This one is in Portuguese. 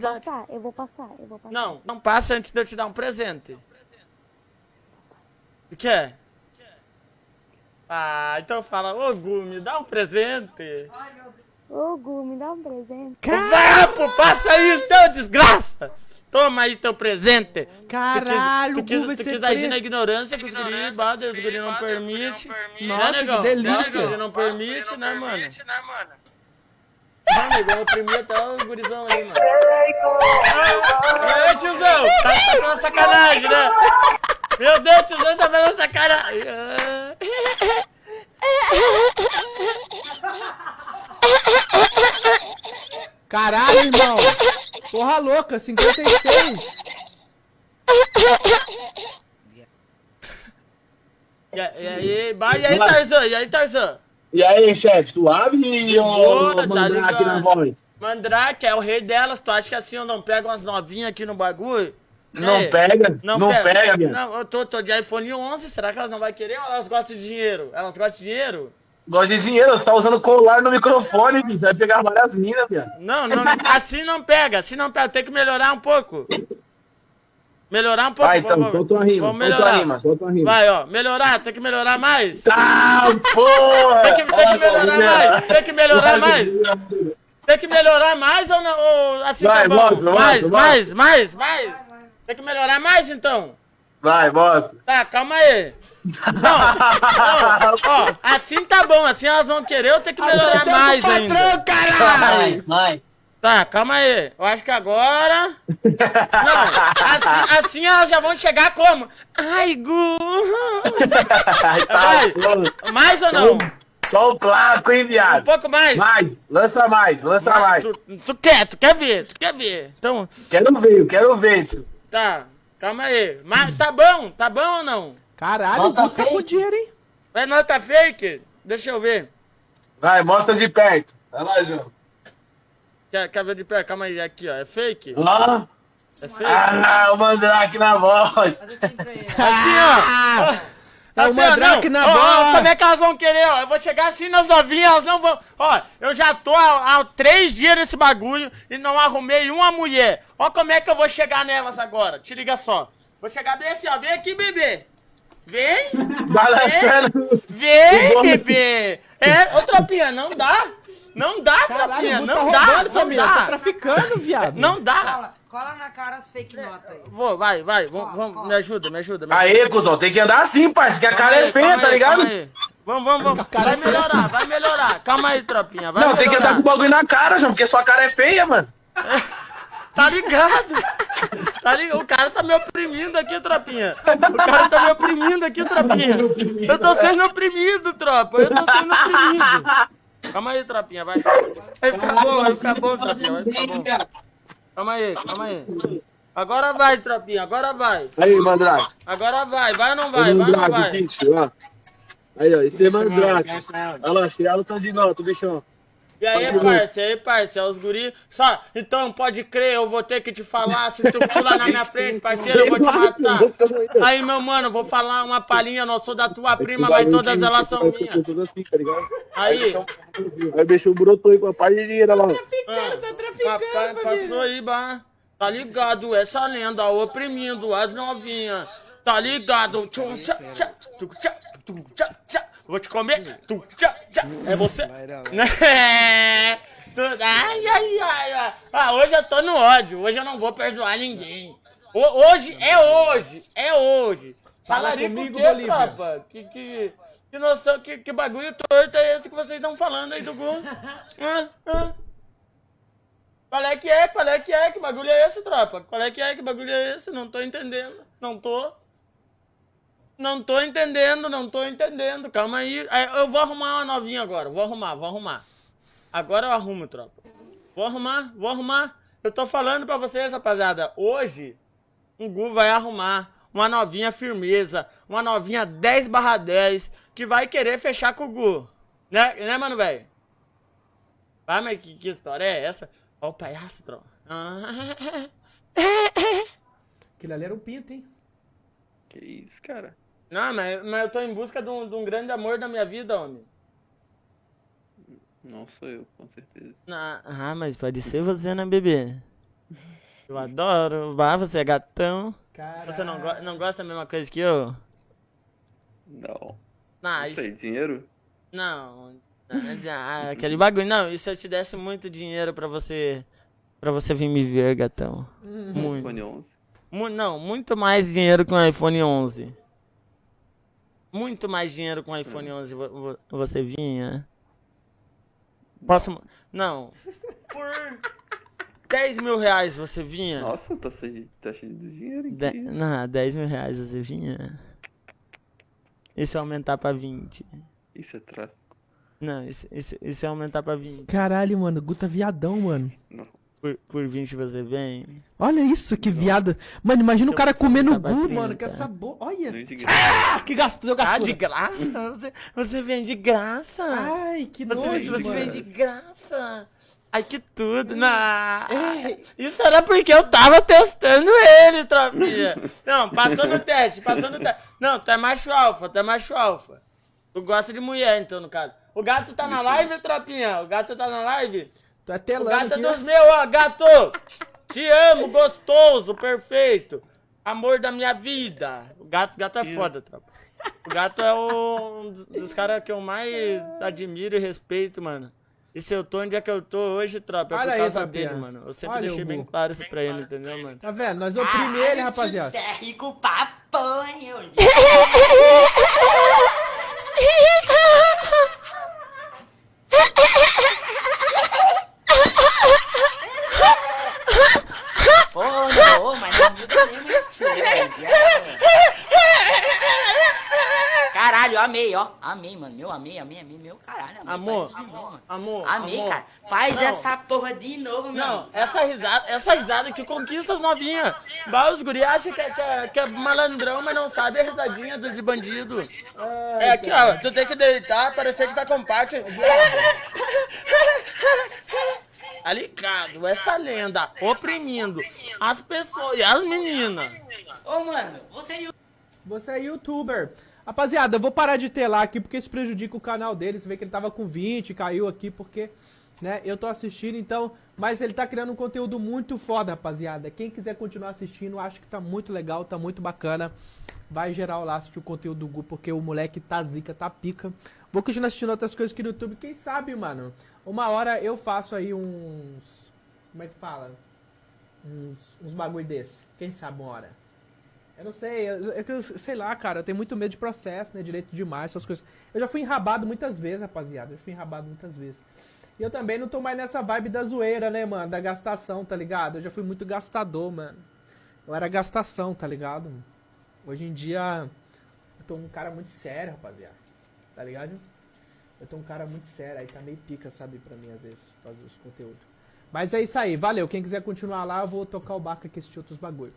Passar, eu vou passar. Não, não passa antes de eu te dar um presente. O que é? Ah, então fala, ô Gu, me dá um presente. Ô, Gu, me dá um presente. Vapo, passa aí então, desgraça! Toma aí teu presente. Caralho, tu quis, Gu vai tu ser quis agir preso. na ignorância com os guris, os guris não permite. Nossa, né, que negão? delícia. Os guris não permite, né, mano? Não, negão, eu oprimi até os gurizão aí, mano. E aí, tiozão? Tá fazendo sacanagem, né? Meu Deus, tiozão tá fazendo sacanagem. Caralho, irmão. Porra louca, 56. E aí, Tarzan? E aí, Tarzan? E aí, chefe, suave ou Tá mandrake na ligado? voz? Mandrake é o rei delas. Tu acha que assim eu não pego umas novinhas aqui no bagulho? Não Ei, pega? Não pega, minha. Não, eu tô de iPhone 11. Será que elas não vão querer ou elas gostam de dinheiro? Elas gostam de dinheiro? Gosta de dinheiro, você tá usando colar no microfone, bicho. Vai pegar várias minas, minha. Não, assim não pega. Tem que melhorar um pouco. Melhorar um pouco. Vai, então, solta uma rima. Vamos Solta melhorar. uma rima. Vai, ó, melhorar, tem que melhorar mais. Tá, porra! Tem que melhorar mais. Tem que melhorar mais. Tem que melhorar mais ou não? Ou assim Vai, tá bom? mostra, Mais. Tem que melhorar mais então. Vai, mostra. Tá, calma aí. Não, ó, assim tá bom, assim elas vão querer, eu tenho que melhorar mais ainda. Patrão, caralho. Mais. Tá, calma aí. Eu acho que agora. Não, assim elas já vão chegar como? Ai, Gu. Vai. Mais ou não? Só o placo, hein, Um viado? pouco mais? Mais, lança mais. Tu quer ver. Então, Quero ver, tio. tá, calma aí. Mas tá bom ou não? Caralho, Nota Gu tá com fake. dinheiro, hein? É nota fake? Deixa eu ver. Vai, mostra de perto. Vai lá, João. Quer ver de perto? Calma aí, aqui ó, é fake? Ó. É fake? Ah, o mandrake na voz. Assim, ó. É o mandrake na voz. Como é que elas vão querer, ó? Eu vou chegar assim nas novinhas, elas não vão... Ó, eu já tô há 3 dias nesse bagulho e não arrumei uma mulher. Ó como é que eu vou chegar nelas agora. Te liga só. Vou chegar bem assim, ó. Vem aqui, bebê. Vem. Balançando. Vem, bebê. Ô, tropinha, não dá. Não dá, tropinha. Caralho, o Gu tá Não dá. roubando, Não família. Tá dá. traficando, viado. Não dá. Cola na cara as fake notas aí. Vou, vai. Vamos, me ajuda. Aê, cuzão, tem que andar assim, parceiro, que a cara é feia, Calma tá aí, ligado? calma aí. Vamos. Vai melhorar. Calma aí, tropinha. Vai Não, tem que melhorar. andar com o bagulho na cara, João, porque sua cara é feia, mano. Tá ligado? O cara tá me oprimindo aqui, tropinha. O cara tá me oprimindo aqui, tropinha. Eu tô sendo oprimido, tropa. Eu tô sendo oprimido. Calma aí, tropinha, vai. Vai ficar bom, tropinha. Vai ficar bom. Calma aí. Agora vai, tropinha, agora vai. Aí, mandrake. Agora vai ou não vai? Vai ou não Mandrake, vai? Kit, ó. Aí, ó, esse é mandrake. Olha lá, chegaram tão de nota, bichão. E aí, parça, os guri. Só, então pode crer, eu vou ter que te falar. Se tu pular na minha frente, parceiro, eu vou te matar. Aí, meu mano, vou falar uma palhinha, não sou da tua prima, mas todas elas são minhas. Todas assim, tá ligado? Aí, Aí o bicho brotou aí com a parte de dinheiro, olha lá. papai, passou aí, bah. Tá ligado, essa lenda oprimindo as novinhas. Tá ligado? Tchum, tchá, tchá, tum, tchá, tum, tchá, tchá. Vou te comer. Tum, tchá, tchá. É você? Ai. Ah, hoje eu tô no ódio. Hoje eu não vou perdoar ninguém. Hoje é hoje. Fala Falaria comigo, com o quê, Bolívia? tropa? Que noção, que bagulho torto é esse que vocês estão falando aí do Gu? Qual é que é? Que bagulho é esse, tropa? Qual é que bagulho é esse? Não tô entendendo. Não tô entendendo. Calma aí. Eu vou arrumar uma novinha agora. Vou arrumar. Agora eu arrumo, tropa. Vou arrumar. Eu tô falando pra vocês, rapaziada. Hoje, o Gu vai arrumar uma novinha firmeza. Uma novinha 10/10 que vai querer fechar com o Gu. Né, mano, velho? Ah, mas que história é essa? Ó o palhaço, tropa. Aquele ali era um pinto, hein? Que isso, cara? Não, mas eu tô em busca de um grande amor da minha vida, homem. Não sou eu, com certeza. Mas pode ser você, né, bebê? Eu adoro. Bah, você é gatão. Caralho. Você não gosta da mesma coisa que eu? Não. Não, Não isso... sei, dinheiro? Não. Aquele bagulho. Não, e se eu te desse muito dinheiro pra você vir me ver, gatão? Muito. iPhone 11. Não, muito mais dinheiro que um iPhone 11. Muito mais dinheiro com o iPhone 11 você vinha? Posso... Não. Por 10 mil reais você vinha? Nossa, tá cheio de dinheiro aqui. Não, 10 mil reais você vinha? E se eu aumentar pra 20? Isso é tráfico. Não, e se eu aumentar pra 20? Caralho, mano. Guta viadão, mano. Não. Por 20 você vem? Olha isso, que viado. Mano, imagina o cara Se eu comendo aumentar pra gu, 30. mano. Que essa boa. Olha. Não te Que gastou, Ah, gastou. de graça? Você vem de graça? Ai, que nojo, Você mano. vem de graça. Ai, que tudo. Não. Isso era porque eu tava testando ele, tropinha. Não, passou no teste. Não, tu é macho alfa, Tu gosta de mulher, então, no caso. O gato tá na live, tropinha? O gato tá na live? Tô O atelando gato é aqui. dos meus, ó, gato! Te amo, gostoso, perfeito. Amor da minha vida. O gato é foda, tropa. O gato é um dos caras que eu mais admiro e respeito, mano. E se eu tô onde é que eu tô hoje, tropa, é Olha por aí, causa Tropinha. dele, mano. Eu sempre Olha deixei o bem Gu. claro isso pra ele, entendeu, mano? Tá vendo? Nós oprimimos ele, rapaziada. É rico pra banho. Pô, não, mas não muda mesmo isso, caralho, amei, ó. Amei, mano. Amei, meu caralho. Amei, Amor, faz isso de novo, mano. amor, Amei, amor. cara. Faz Não. essa porra de novo, meu. Não, essa risada que conquista as novinhas. Bah, os guri acham que é malandrão, mas não sabe a risadinha de bandido. É aqui, ó, tu tem que deitar, parecer que tá com parte. Tá ligado? Essa lenda oprimindo as pessoas e as meninas. Ô, mano, você Você é youtuber. Rapaziada, eu vou parar de telar aqui porque isso prejudica o canal dele. Você vê que ele tava com 20, caiu aqui porque, né, eu tô assistindo, então... Mas ele tá criando um conteúdo muito foda, rapaziada. Quem quiser continuar assistindo, acho que tá muito legal, tá muito bacana. Vai geral lá assistir o conteúdo do Gu, porque o moleque tá zica, tá pica. Vou continuar assistindo outras coisas aqui no YouTube. Quem sabe, mano, uma hora eu faço aí uns... Como é que fala? Uns bagulho desse. Quem sabe uma hora. Eu não sei, sei lá, cara, eu tenho muito medo de processo, né, direito de imagem, essas coisas. Eu já fui enrabado muitas vezes, rapaziada, E eu também não tô mais nessa vibe da zoeira, né, mano, da gastação, tá ligado? Eu já fui muito gastador, mano. Eu era gastação, tá ligado? Hoje em dia, eu tô um cara muito sério, rapaziada, tá ligado? Eu tô um cara muito sério, aí tá meio pica, sabe, pra mim, às vezes, fazer os conteúdos. Mas é isso aí, valeu, quem quiser continuar lá, eu vou tocar o barco aqui e assistir outros bagulho.